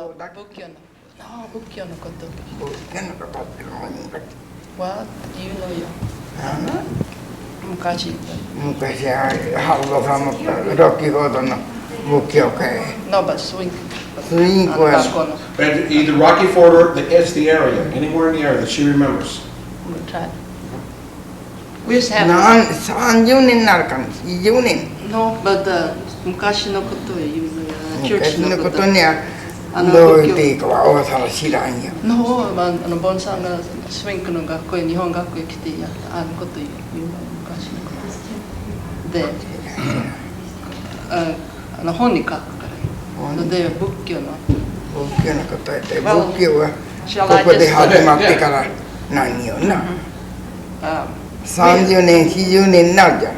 What do you know you? 昔はハウドさんのロッキーフォードの仏教会 No, but swing. スインクは But either Rocky Ford or it's the area, anywhere in the area that she remembers. We'll try. We used to have. 30年になるかも20年 No, but 昔のことを言うのや、昔のことにはあのどう言っていいかは大沢知らんよの、ボンさんがスウィンクの学校へ日本学校へ来てやったあのこと言うの昔のことで、本に書くからで仏教のことやって仏教はここで始まってから何よな30年40年になるじゃん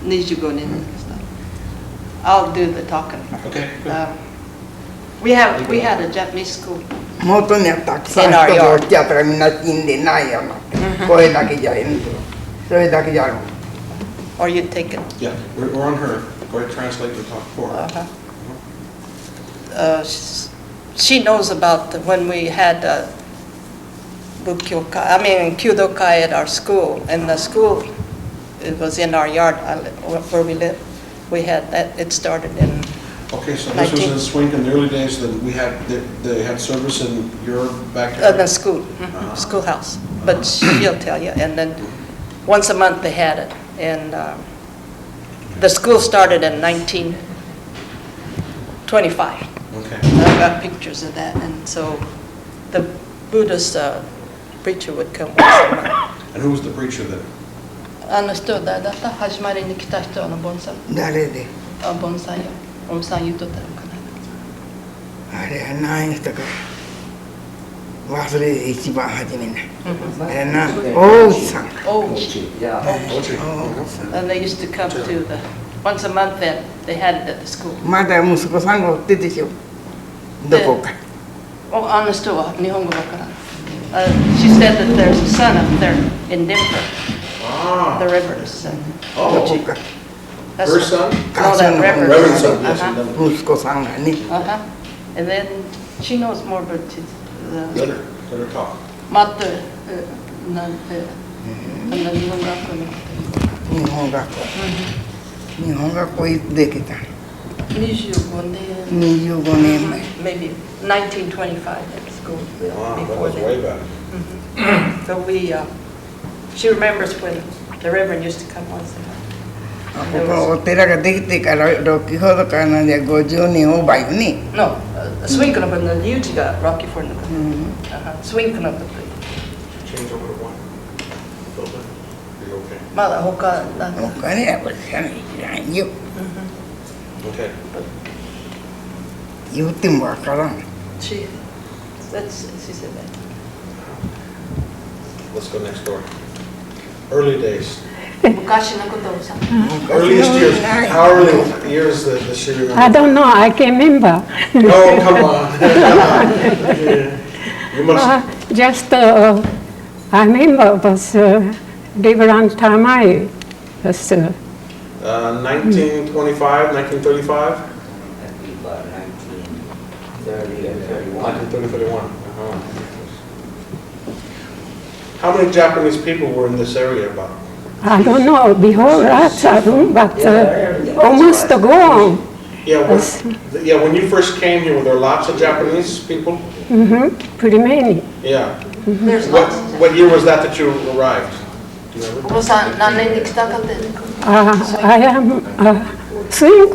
25年でした。I'll do the talking. Okay. We had a Japanese school. 元にはたくさん人が落ちちゃったらみんな死んでないよなこれだけじゃえんそれだけじゃろ Or you take it. Yeah, we're on her. Go ahead, translate the talk for her. She knows about when we had Kyudokai at our school, and the school it was in our yard where we live. We had that. It started in. Okay, so this was in Swink in the early days that they had service in your backyard? The school, schoolhouse. But she'll tell you. And then once a month they had it. And the school started in 1925. Okay. I've got pictures of that. And so the Buddhist preacher would come once a month. And who was the preacher then? あの人だった始まりに来た人ボンさん。誰でボンさんよ。ボンさん言っとったのかな。あれは何人か忘れて一番初めなあれな大内さん And they used to come to the once a month then they had it at the school. まだ息子さんがおってでしょどこかあの人は日本語わからん。She said that there's a son up there in Denver. The Reverend's son. どこか Her son? No, that Reverend's son. Yes,息子さんがね And then she knows more about it. Let her talk. またなんて日本学校に日本学校行ってきた25年前 maybe 1925 at school. Wow, that Before was that. way back. So she remembers when the Reverend used to come once a month. ここお寺ができてから6ほどからなんで50年オーバーよね No, swing の分のリュウジが Rocky Ford の分。swing の分。 Change over to one. Filter. Are you okay? まだ他なんか。他にはこれ知らないよ Okay. 言ってもわからん She said that. Let's go next door. Early days. 昔のことをさ。Earliest years. How early years does she remember? I don't know, I can't remember. Oh, come on. You must. Just, I remember was Reverend Tamai. Was, 1925, 1935? 1931. How many Japanese people were in this area about? I don't know, before that, but almost gone. Yeah, when you first came here, were there lots of Japanese people? Pretty many. Yeah. There's lots. What year was that you arrived? Do you remember? お子さん何年に来たかって。I am Swink,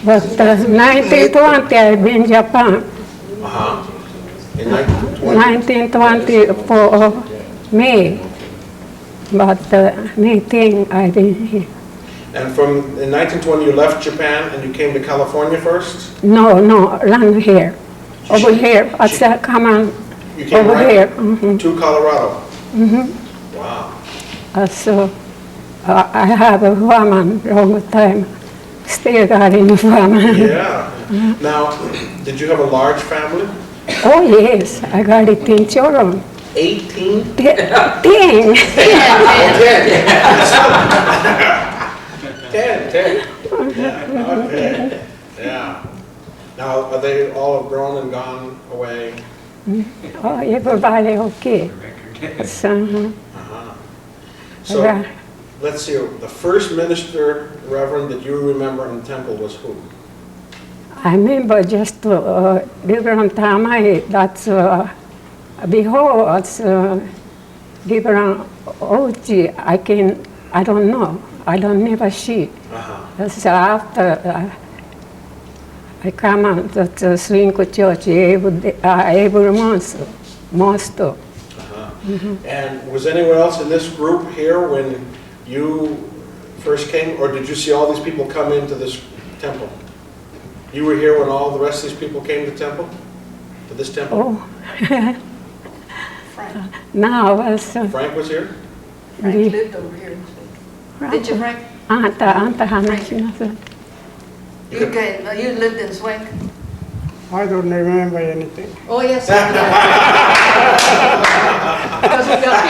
but 1920 I've been in Japan. In 1920? 1924 May, but 19 I've been here. And in 1920 you left Japan and you came to California first? No, around here. Over here, at the common, You came over right here. to Colorado? Wow. So I have a woman long time, still got in the family. Yeah. Now, did you have a large family? Oh yes, I got 18 children. 18? 10. 10. Yeah. Okay. Yeah. Now, are they all have grown and gone away? Oh, everybody okay. So, Uh-huh. So, yeah. let's see, the first minister, Reverend, that you remember in the temple was who? I remember just different time that's before was different OG. I don't know. I don't never see. Uh-huh. That's after I come out to Swink Church every month, most of. And was anyone else in this group here when you first came, or did you see all these people come into this temple? You were here when all the rest of these people came to temple? To this temple? Oh, now was Frank was here? Frank the lived over here. Did you, Frank? HanaMatsuri. You lived in Swink? I don't remember anything. Oh, yes. Because we got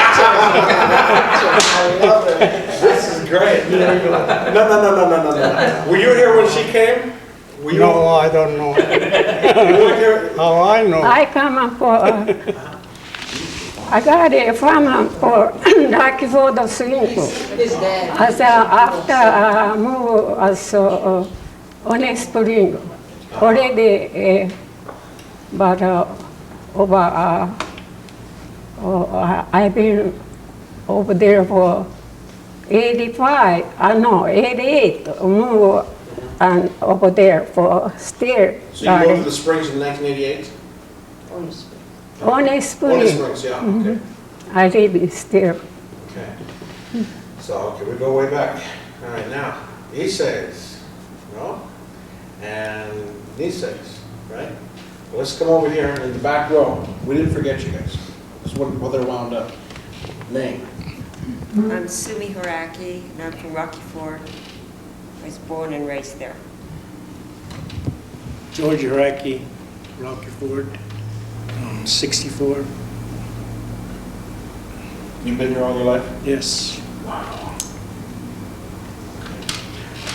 I love it. This is great. No. Were you here when she came? Were you? No, I don't know. You weren't here? How I know? I come up for, I got it from for like for the Swink. his dad. As after I move as on spring, already, but over, I've been over there for 88, move and over there for still. So you moved to the Springs in 1988? On Only spring, Springs, yeah, okay. I live still. Okay. So, okay, we go way back. All right, now, he says, no? And he says, right? Well, let's come over here in the back row. We didn't forget you guys. This is what they're wound up. Name? I'm Sumi Haraki, and I'm from Rocky Ford. I was born and raised there. George Iraqi, Rocky Ford, 64. You've been here all your life? Yes. Wow.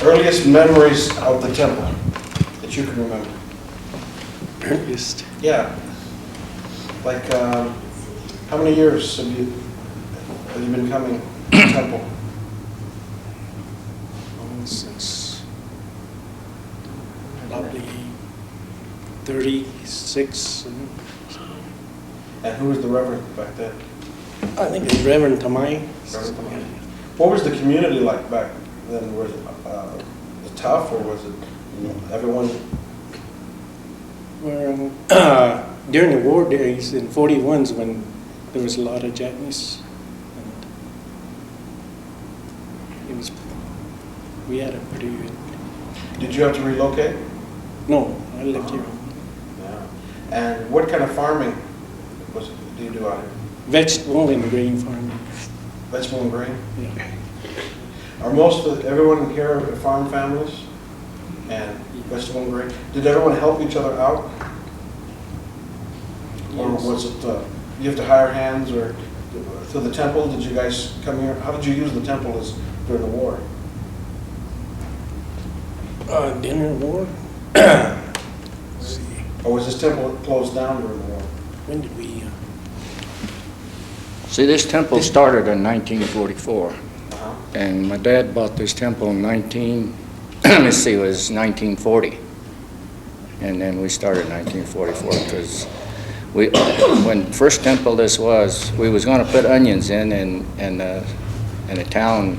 Earliest memories of the temple that you can remember? Earliest. Yeah. Like, how many years have you been coming to the temple? Since probably 36. And who was the reverend back then? I think it's Reverend Tamai. What was the community like back then? Was it tough, or was it, everyone? Well, during the war days in 41s when there was a lot of Japanese, and we had a pretty good. Did you have to relocate? No, I lived here. Yeah. And what kind of farming do you do out here? Vegetable and grain farming. Vegetable and grain? Yeah. Are everyone here farm families and vegetable and grain? Did everyone help each other out? Or Yes. was it, you have to hire hands, or to the temple? Did you guys come here? How did you use the temple during the war? Dinner war. Let's see. Or was this temple closed down during the war? When did we? See, this temple started in 1944, Uh-huh. and my dad bought this temple in let's see, it was 1940. And then we started in 1944 because when first temple this was, we was going to put onions in, and the town,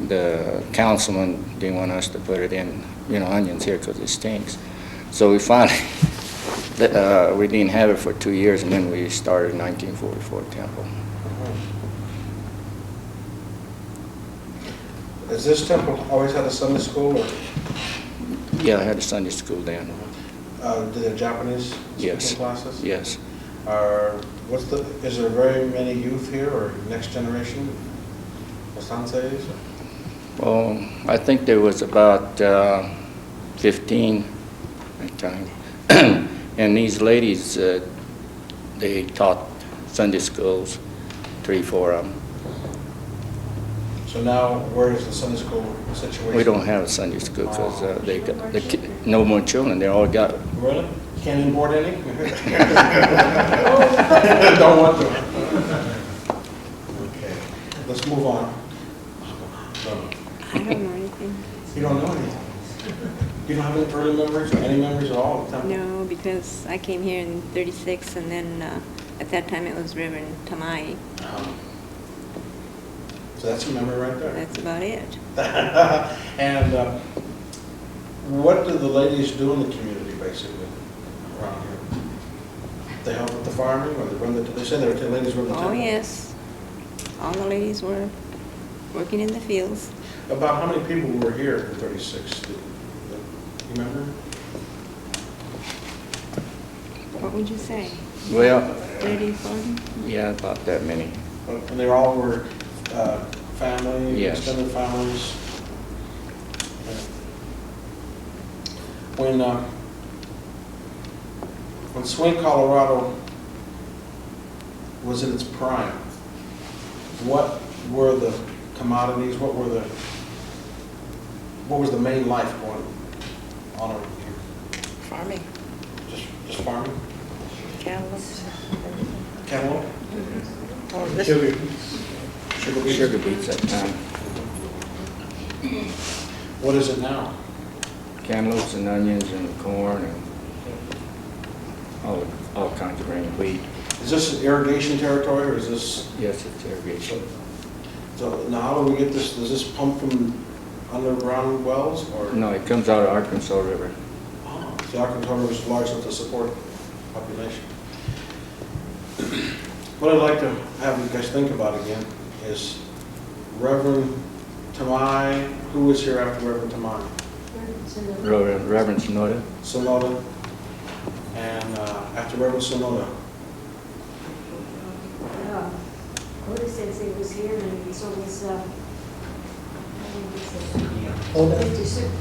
the councilman didn't want us to put it in, onions here because it stinks. So we finally, we didn't have it for 2 years, and then we started 1944 temple. Has this temple always had a Sunday school, or Yeah, I had a Sunday school then. do they have Japanese Yes. speaking classes? Yes. Is there very many youth here, or next generation? Or sanseis? Well, I think there was about 15 at the time. And these ladies, they taught Sunday schools, 3, 4 of them. So now, where does the Sunday school situation? We don't have a Sunday school because they got no more children. They all got. Really? Can't import any? Don't want to. Okay, let's move on. I don't know anything. You don't know anything? You don't have any early memories or any memories at all of the temple? No, because I came here in '36, and then at that time it was Reverend Tamai. So that's a memory right there. That's about it. And what do the ladies do in the community, basically, around here? They help with the farming, or they run the, they said the ladies run the temple? Oh, yes. All the ladies were working in the fields. About how many people were here in 36? You remember? What would you say? Well, 30, 40? yeah, about that many. And they all were family, Yes. extended families? When Swink, Colorado was in its prime, what were the commodities, what was the main life going on over here? Farming, Just farming? cattle. Cantaloupe? Or this- Sugar beets? Sugar beets at the time. What is it now? Cantaloupes and onions and corn and all kinds of grain, wheat. Is this irrigation territory, or is this, Yes, it's irrigation. so now how do we get this, does this pump from underground wells, or? No, it comes out of Arkansas River. Oh, the Arkansas River is large enough to support population. What I'd like to have you guys think about again is Reverend Tamai. Who was here after Reverend Tamai? Reverend Sonoda. Sonoda. And after Reverend Sonoda? Oda Sensei was here, and so was,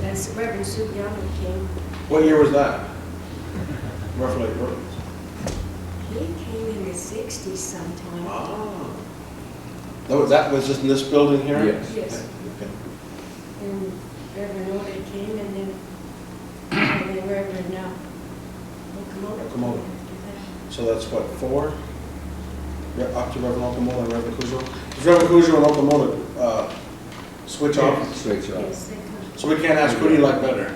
that's Reverend Sukiyama came. What year was that? Roughly. He came in the 60s sometime. Ah. That was just in this building here? Yes. Yes. Okay. And Reverend Oda came, and then Reverend Okamoto. Okamoto. So that's what, 4? Up to Reverend Okamoto and Reverend Cujo? Does Reverend Cujo and Okamoto switch off? Switch off. Yes, they come. So we can't ask who do you like better?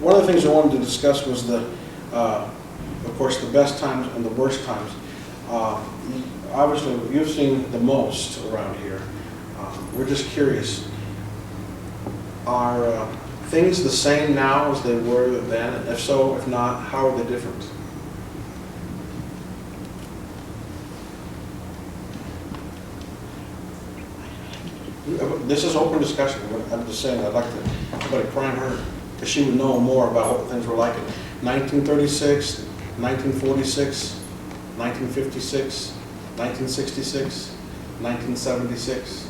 One of the things I wanted to discuss was of course, the best times and the worst times. Obviously, you've seen the most around here. We're just curious. Are things the same now as they were then? And if so, if not, how are they different? This is open discussion. I'm just saying, I'd like to, everybody prime her, because she would know more about what things were like in 1936, 1946, 1956, 1966, 1976.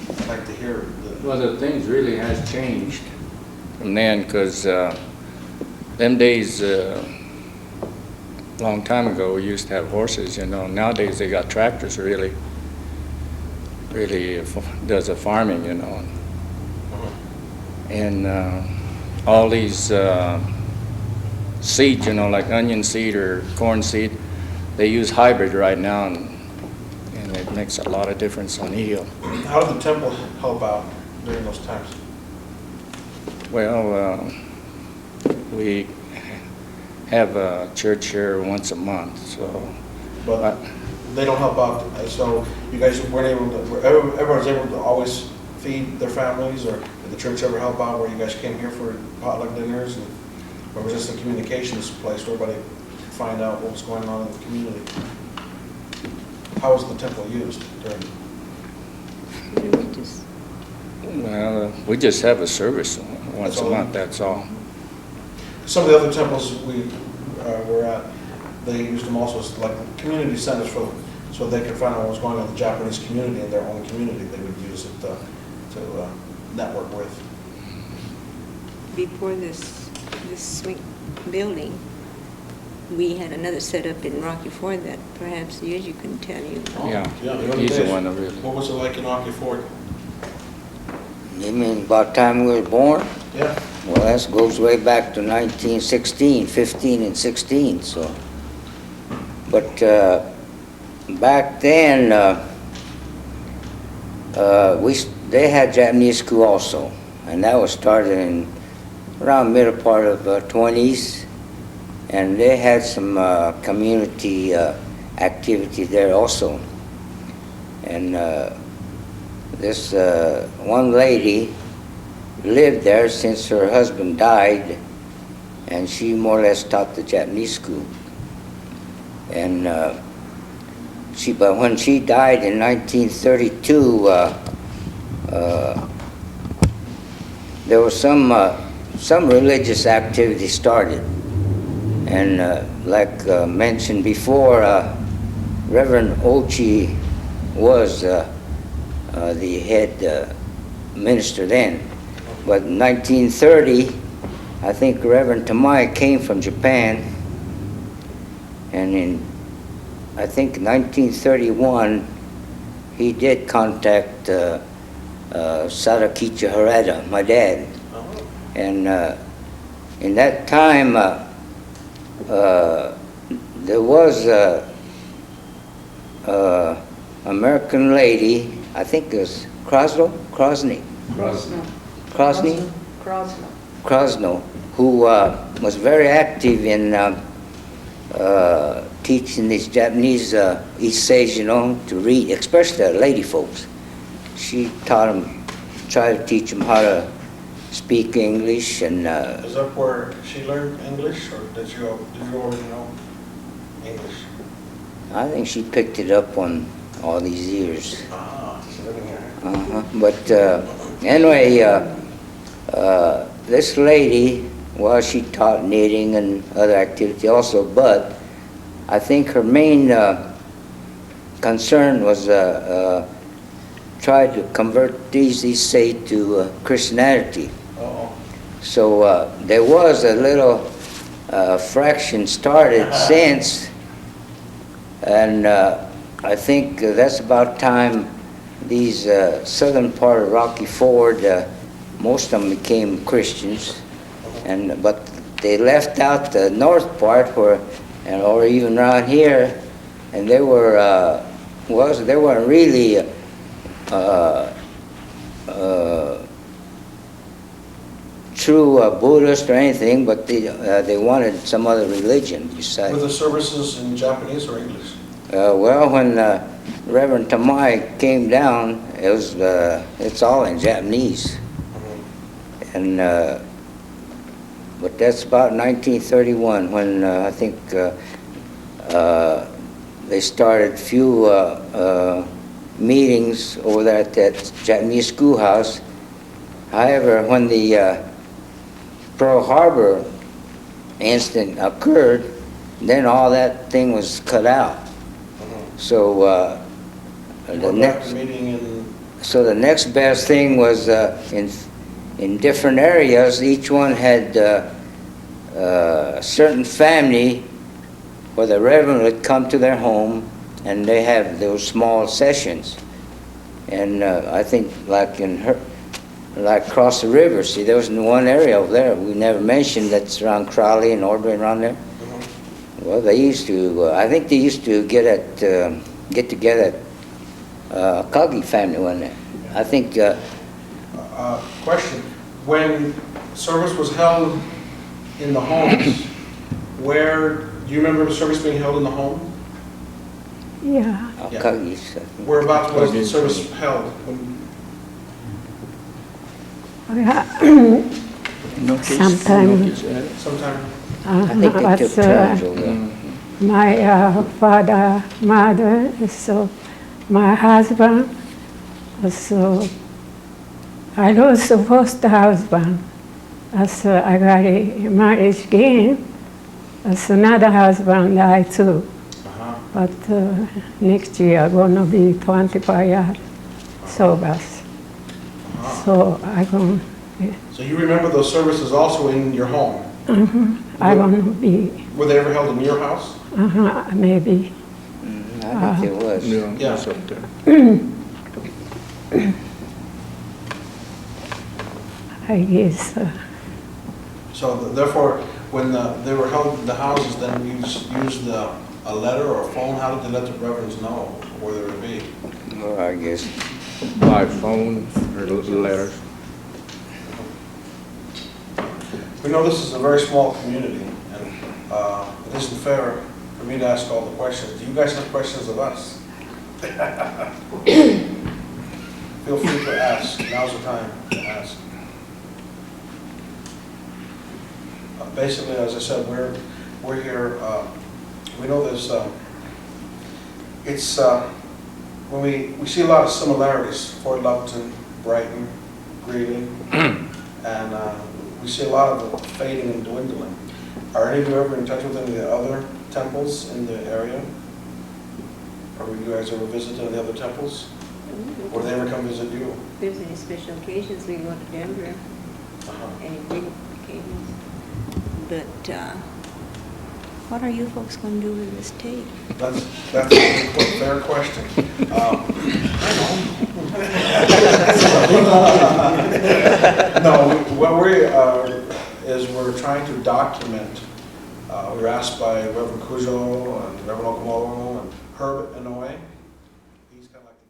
I'd like to hear Well, the things really has changed from then, because them days, long time ago, we used to have horses, you know. Nowadays, they got tractors really does the farming, you know. And all these seeds, you know, like onion seed or corn seed, they use hybrid right now, and it makes a lot of difference on yield. how did the temple help out during those times? Well, we have a church here once a month, so. But they don't help out, so you guys weren't able to, everyone was able to always feed their families, or did the church ever help out where you guys came here for potluck dinners? Or was this a communications place where everybody could find out what was going on in the community? How was the temple used during? Well, we just have a service once a month, that's all. Some of the other temples we were at, they used them also as like community centers so they could find out what was going on in the Japanese community in their own community. They would use it to network with. Before this Swink building, we had another setup in Rocky Ford that perhaps you can tell you. Oh, Yeah, the early he's the days. one that really. What was it like in Rocky Ford? You mean about the time we were born? Yeah. Well, that goes way back to 1916, 15 and 16, so. But back then, they had Japanese school also, and that was started in around middle part of 20s, and they had some community activity there also. And this one lady lived there since her husband died, and she more or less taught the Japanese school. And but when she died in 1932, there was some religious activity started, and like mentioned before, Reverend Ochi was the head minister then. But in 1930, I think Reverend Tamai came from Japan, and in, I think, 1931, he did contact Sadakichi Harada, my dad. And in that time, there was a American lady, I think it was Krosny, who was very active in teaching these Japanese essays, to read, especially the lady folks. She taught them, tried to teach them how to speak English, and Is that where she learned English, or did you already know English? I think she picked it up on all these years. Ah, she's living here. But anyway, this lady, well, she taught knitting and other activity also, but I think her main concern was try to convert these say to Christianity. Uh-oh. So there was a little fraction started since, and I think that's about time these southern part of Rocky Ford, most of them became Christians, but they left out the north part where, or even around here, and they were they weren't really true Buddhist or anything, but they wanted some other religion besides. Were the services in Japanese or English? Well, when Reverend Tamai came down, it's all in Japanese, and but that's about 1931 when I think they started few meetings over there at that Japanese schoolhouse. However, when the Pearl Harbor incident occurred, then all that thing was cut out. So the next best thing was in different areas. Each one had a certain family where the reverend would come to their home, and they have those small sessions. And I think like across the river, see, there was one area over there we never mentioned that's around Crowley and Ordway around there. Well, they used to, I think they used to get together at Kagi family one day. I think. Question: when service was held in the homes, where do you remember the service being held in the home? Yeah. Yeah. Kagi's. Whereabouts was the service held? Sometime. Sometime. I think they took turns over there. My father, mother, so my husband, so I lost the first husband. So I got a marriage again. So another husband died too. But next year I'm gonna be 25 years sober. So I go. So you remember those services also in your home? I want to be, Were they ever held in your house? maybe. I think it was. Yeah. It's up there. I guess. So therefore, when they were held in the houses, then you used a letter or a phone? How did they let the reverends know where they would be? Well, I guess. By phone or letters. We know this is a very small community, and it isn't fair for me to ask all the questions. Do you guys have questions of us? Feel free to ask. Now's the time to ask. Basically, as I said, we're here. We know there's when we see a lot of similarities: Fort Lupton, Brighton, Greeley, and we see a lot of it fading and dwindling. Are any of you ever in touch with any of the other temples in the area? Or you guys ever visit any other temples? Or do they ever come visit you? If there's any special occasions, we go to Denver, any big occasions. But what are you folks going to do with this tape? That's a fair question. No, what we're trying to document. We were asked by Reverend Cujo and Reverend Okamoro and Herb Inouye. He's kind of like the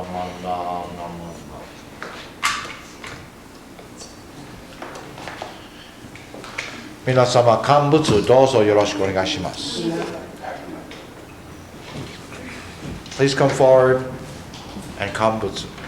Namanda, Namanda. Minasama, 乾物どうぞよろしくお願いします。Please come forward and 乾物。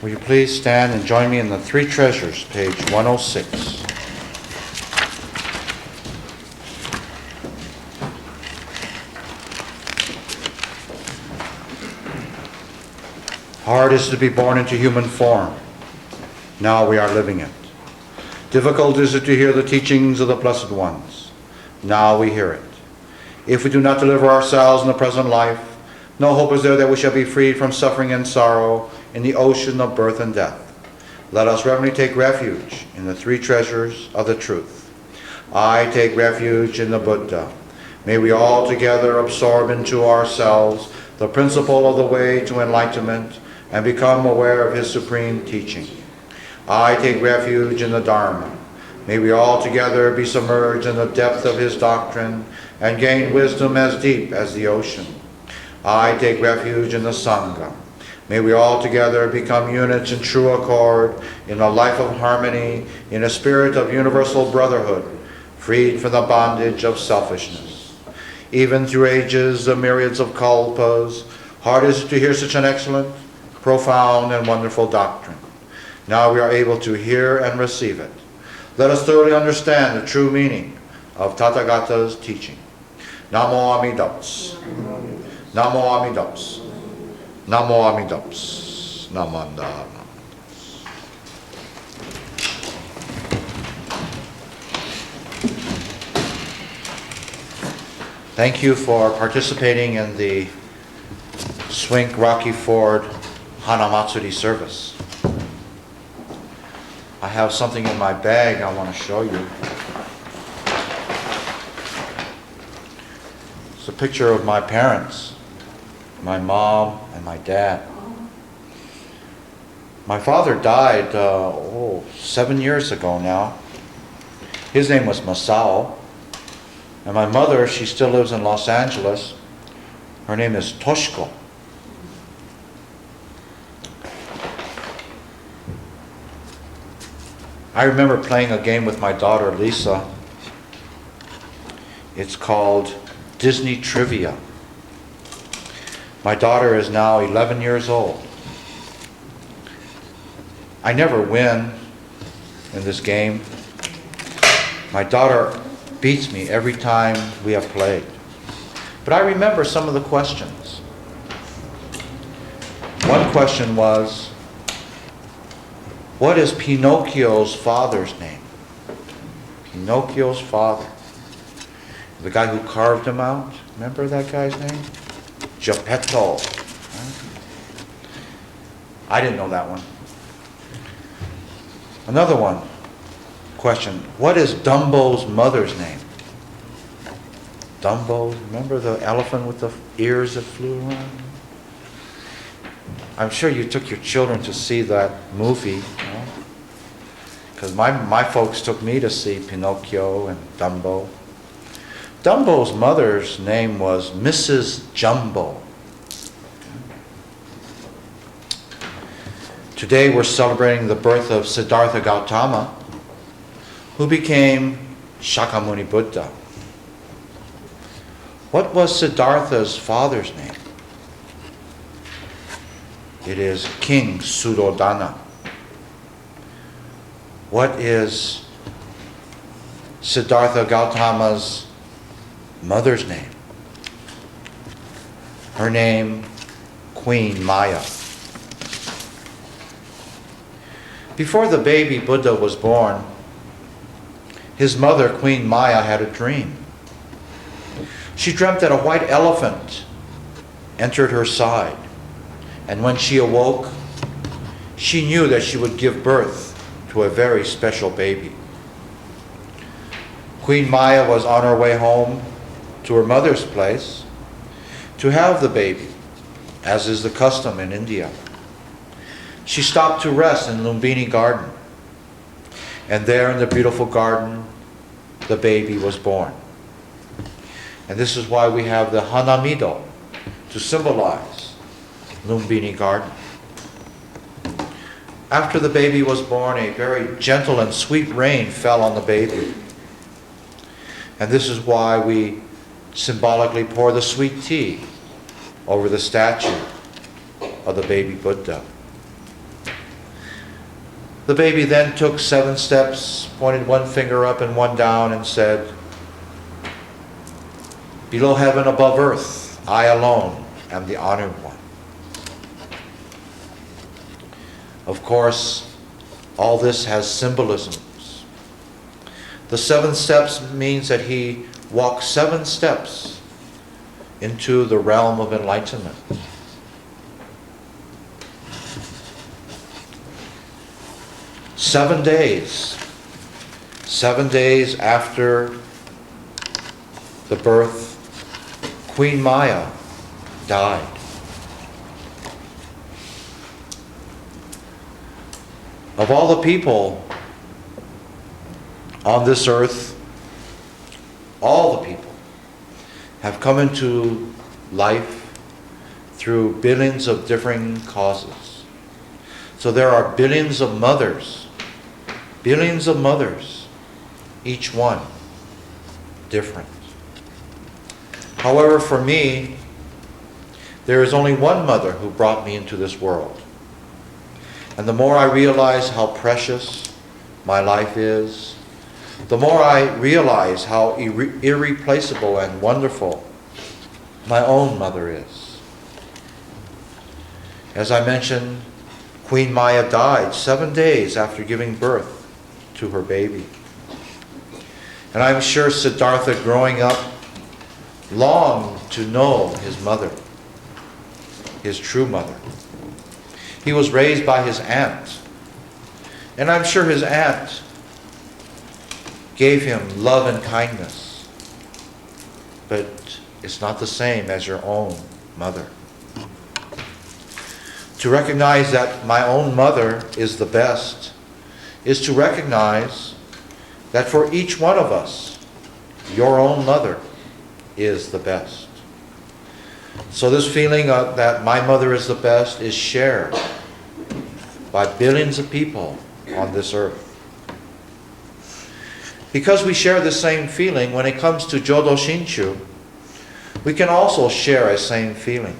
Will you please stand and join me in the Three Treasures, page 106. Hard is to be born into human form. Now we are living it. Difficult is it to hear the teachings of the Blessed Ones. Now we hear it. If we do not deliver ourselves in the present life, no hope is there that we shall be freed from suffering and sorrow in the ocean of birth and death. Let us reverently take refuge in the three treasures of the truth. I take refuge in the Buddha. May we all together absorb into ourselves the principle of the way to enlightenment and become aware of his supreme teaching. I take refuge in the Dharma. May we all together be submerged in the depth of his doctrine and gain wisdom as deep as the ocean. I take refuge in the Sangha. May we all together become units in true accord, in a life of harmony, in a spirit of universal brotherhood, freed from the bondage of selfishness. Even through ages, the myriads of kalpas, hard is it to hear such an excellent, profound, and wonderful doctrine. Now we are able to hear and receive it. Let us thoroughly understand the true meaning of Tathagata's teaching. Namo Amidabs. Namo Amidabs. Namo Amidabs. Namanda. Thank you for participating in the Swink Rocky Ford HanaMatsuri service. I have something in my bag I want to show you. It's a picture of my parents, my mom and my dad. My father died 7 years ago now. His name was Masao. And my mother, she still lives in Los Angeles. Her name is Toshiko. I remember playing a game with my daughter Lisa. It's called Disney Trivia. My daughter is now 11 years old. I never win in this game. My daughter beats me every time we have played. But I remember some of the questions. One question was, what is Pinocchio's father's name? Pinocchio's father. The guy who carved him out. Remember that guy's name? Geppetto. I didn't know that one. Another one. Question. What is Dumbo's mother's name? Dumbo. Remember the elephant with the ears that flew around? I'm sure you took your children to see that movie. Because my folks took me to see Pinocchio and Dumbo. Dumbo's mother's name was Mrs. Jumbo. Today we're celebrating the birth of Siddhartha Gautama, who became Shakyamuni Buddha. What was Siddhartha's father's name? It is King Suddhodana. What is Siddhartha Gautama's mother's name? Her name, Queen Maya. Before the baby Buddha was born, his mother, Queen Maya, had a dream. She dreamt that a white elephant entered her side, and when she awoke, she knew that she would give birth to a very special baby. Queen Maya was on her way home to her mother's place to have the baby, as is the custom in India. She stopped to rest in Lumbini Garden, and there in the beautiful garden, the baby was born. And this is why we have the Hanamido, to symbolize Lumbini Garden. After the baby was born, a very gentle and sweet rain fell on the baby. And this is why we symbolically pour the sweet tea over the statue of the baby Buddha. The baby then took 7 steps, pointed one finger up and one down, and said, "Below heaven, above earth, I alone am the honored one." Of course, all this has symbolisms. The 7 steps means that he walked 7 steps into the realm of enlightenment. Seven days after the birth, Queen Maya died. Of all the people on this earth, all the people have come into life through billions of differing causes. So there are billions of mothers, each one different. However, for me, there is only one mother who brought me into this world. And the more I realize how precious my life is, the more I realize how irreplaceable and wonderful my own mother is. As I mentioned, Queen Maya died 7 days after giving birth to her baby. And I'm sure Siddhartha, growing up, longed to know his mother, his true mother. He was raised by his aunt, And I'm sure his aunt gave him love and kindness. But it's not the same as your own mother. To recognize that my own mother is the best is to recognize that for each one of us, your own mother is the best. So this feeling of that my mother is the best is shared by billions of people on this earth. Because we share the same feeling, when it comes to Jodo Shinshu, we can also share a same feeling.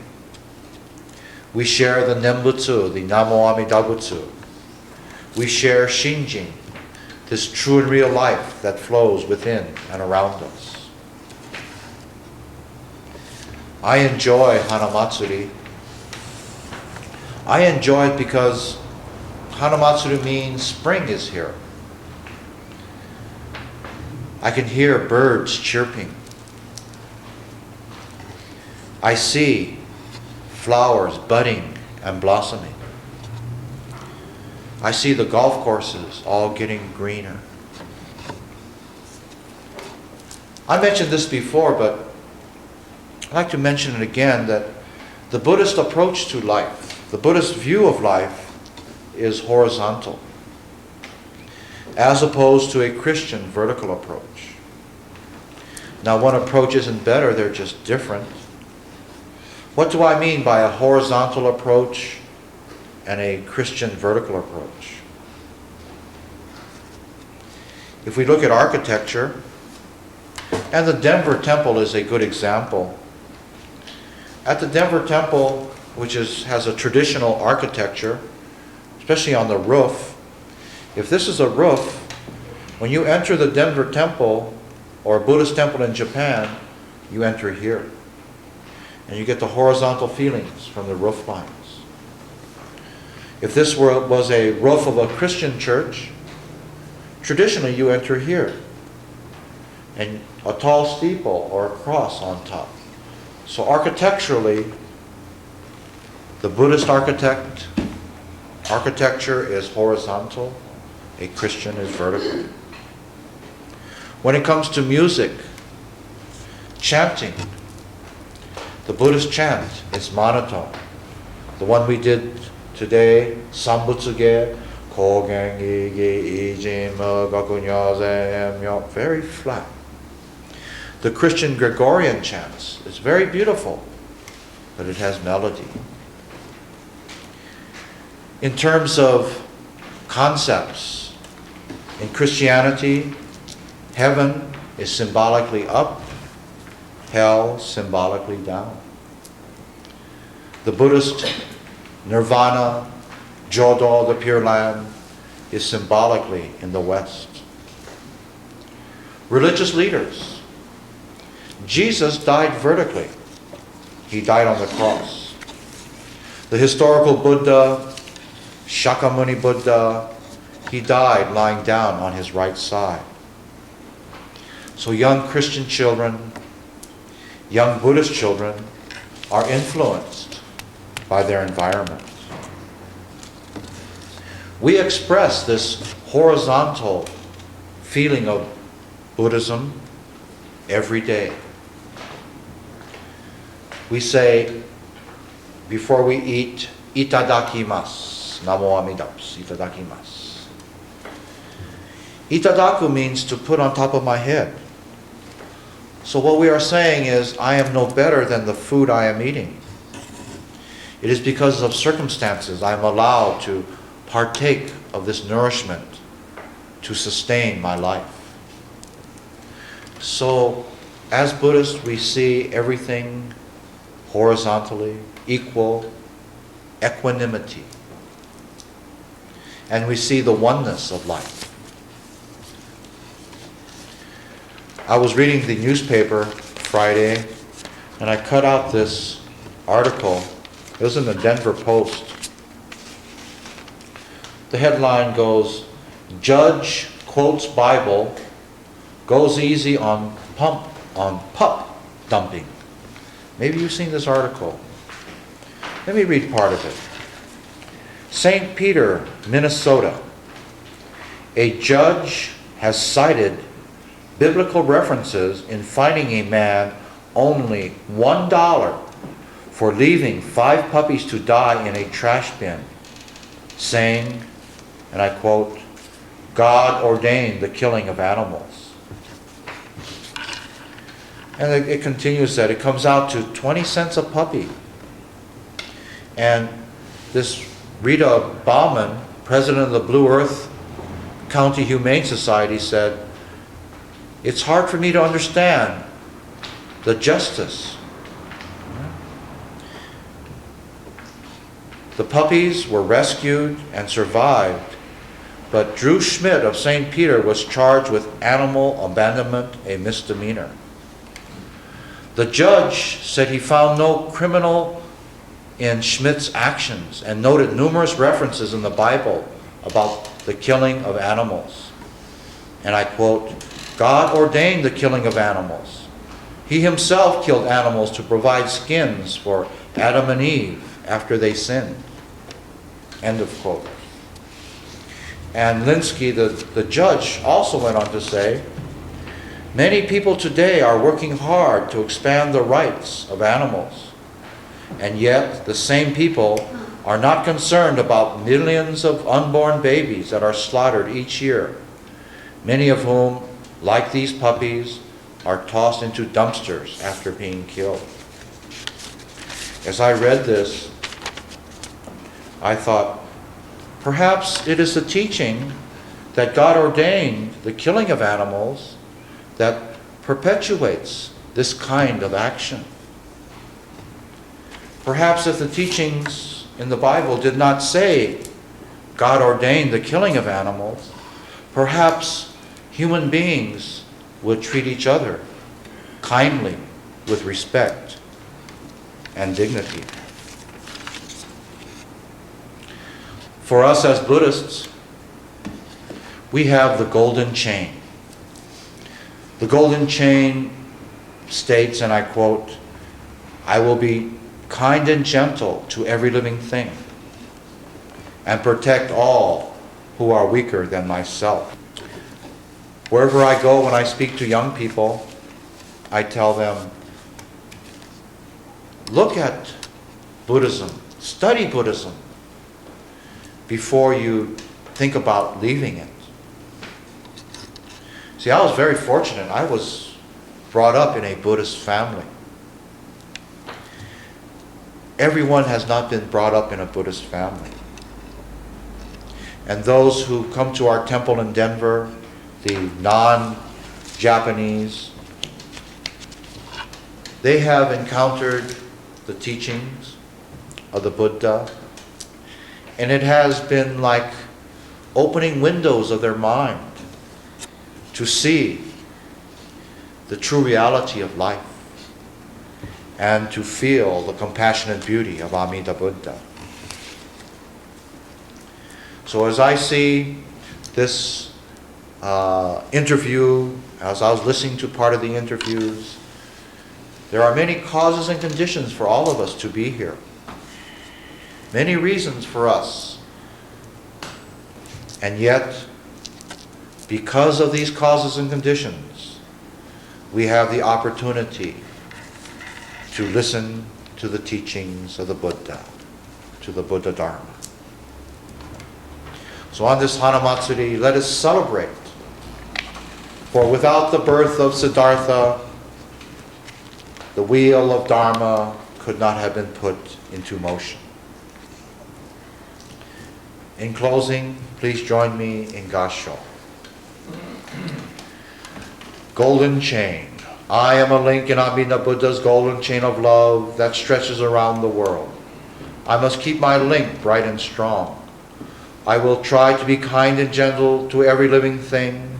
We share the Nembutsu, the Namo Amida Butsu. We share Shinjin, this true and real life that flows within and around us. I enjoy HanaMatsuri. I enjoy it because HanaMatsuri means spring is here. I can hear birds chirping. I see flowers budding and blossoming. I see the golf courses all getting greener. I mentioned this before, but I'd like to mention it again, that the Buddhist approach to life, the Buddhist view of life, is horizontal, as opposed to a Christian vertical approach. Now, one approach isn't better, they're just different. What do I mean by a horizontal approach and a Christian vertical approach? If we look at architecture, and the Denver Temple is a good example. At the Denver Temple, which has a traditional architecture, especially on the roof, if this is a roof, when you enter the Denver Temple or a Buddhist temple in Japan, you enter here. And you get the horizontal feelings from the roof lines. If this was a roof of a Christian church, traditionally you enter here. And a tall steeple or a cross on top. So architecturally, the Buddhist architecture is horizontal, a Christian is vertical. When it comes to music, chanting, the Buddhist chant is monotone. The one we did today, Sambutsuge, Kogen Igi Ijim Gakunyaze, very flat. The Christian Gregorian chants is very beautiful, but it has melody. In terms of concepts, in Christianity, heaven is symbolically up, hell symbolically down. The Buddhist nirvana, Jodo, the Pure Land, is symbolically in the West. Religious leaders. Jesus died vertically. He died on the cross. The historical Buddha, Shakyamuni Buddha, he died lying down on his right side. So young Christian children, young Buddhist children are influenced by their environment. We express this horizontal feeling of Buddhism every day. We say, before we eat, itadakimasu, namo amidabusu, itadakimasu. Itadaku means to put on top of my head. So what we are saying is, I am no better than the food I am eating. It is because of circumstances I am allowed to partake of this nourishment to sustain my life. So, as Buddhists, we see everything horizontally, equal, equanimity. And we see the oneness of life. I was reading the newspaper Friday, and I cut out this article. It was in the Denver Post. The headline goes, "Judge quotes Bible, goes easy on pup dumping." Maybe you've seen this article. Let me read part of it. St. Peter, Minnesota. A judge has cited biblical references in fining a man only $1 for leaving 5 puppies to die in a trash bin, saying, and I quote, "God ordained the killing of animals." And it continues that it comes out to 20 cents a puppy. And this Rita Bauman, president of the Blue Earth County Humane Society, said, "It's hard for me to understand the justice." The puppies were rescued and survived, but Drew Schmidt of St. Peter was charged with animal abandonment, a misdemeanor. The judge said he found no criminal in Schmidt's actions and noted numerous references in the Bible about the killing of animals. And I quote, "God ordained the killing of animals. He himself killed animals to provide skins for Adam and Eve after they sinned." End of quote. And Linsky, the judge, also went on to say, "Many people today are working hard to expand the rights of animals. And yet, the same people are not concerned about millions of unborn babies that are slaughtered each year, many of whom, like these puppies, are tossed into dumpsters after being killed." As I read this, I thought, perhaps it is the teaching that God ordained the killing of animals that perpetuates this kind of action. Perhaps if the teachings in the Bible did not say God ordained the killing of animals, perhaps human beings would treat each other kindly, with respect and dignity. For us as Buddhists, we have the golden chain. The golden chain states, and I quote, "I will be kind and gentle to every living thing, and protect all who are weaker than myself." Wherever I go, when I speak to young people, I tell them, look at Buddhism, study Buddhism, before you think about leaving it. See, I was very fortunate. I was brought up in a Buddhist family. Everyone has not been brought up in a Buddhist family. And those who come to our temple in Denver, the non-Japanese, they have encountered the teachings of the Buddha, and it has been like opening windows of their mind to see the true reality of life and to feel the compassionate beauty of Amida Buddha. So as I see this interview, as I was listening to part of the interviews, there are many causes and conditions for all of us to be here. Many reasons for us. And yet, because of these causes and conditions, we have the opportunity to listen to the teachings of the Buddha, to the Buddha Dharma. So on this HanaMatsuri, let us celebrate. For without the birth of Siddhartha, the wheel of Dharma could not have been put into motion. In closing, please join me in Gassho. Golden chain. I am a link in Amida Buddha's golden chain of love that stretches around the world. I must keep my link bright and strong. I will try to be kind and gentle to every living thing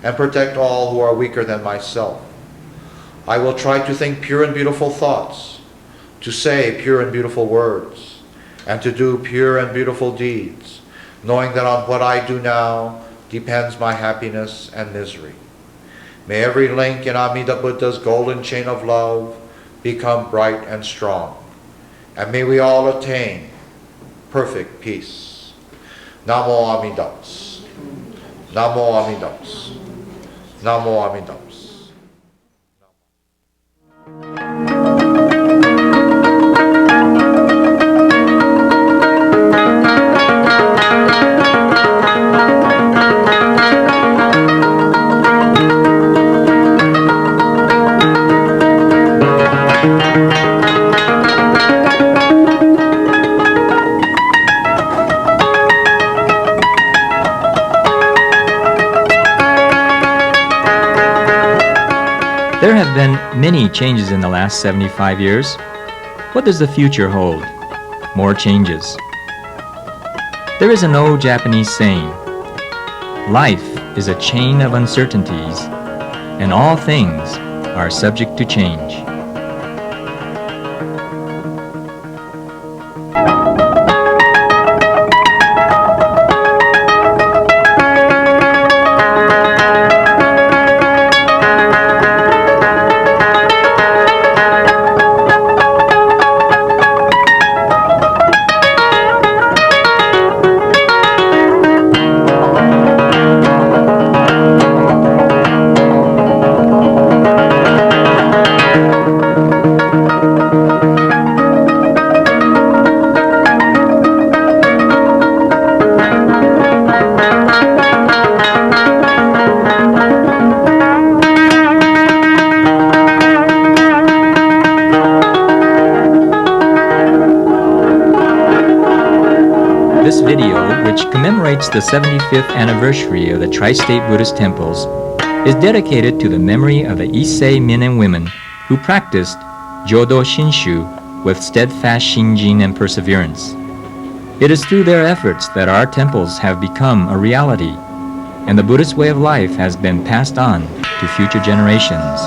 and protect all who are weaker than myself. I will try to think pure and beautiful thoughts, to say pure and beautiful words, and to do pure and beautiful deeds, knowing that on what I do now depends my happiness and misery. May every link in Amida Buddha's golden chain of love become bright and strong, and may we all attain perfect peace. Namo Amidas. Namo Amida-butsu. Namo Amida-butsu. There have been many changes in the last 75 years. What does the future hold? More changes. There is an old Japanese saying, "Life is a chain of uncertainties, and all things are subject to change." This video, which commemorates the 75th anniversary of the Tri-State Buddhist temples, is dedicated to the memory of the ISSI men and women who practiced Jodo Shinshu with steadfast shinjin and perseverance. It is through their efforts that our temples have become a reality, and the Buddhist way of life has been passed on to future generations.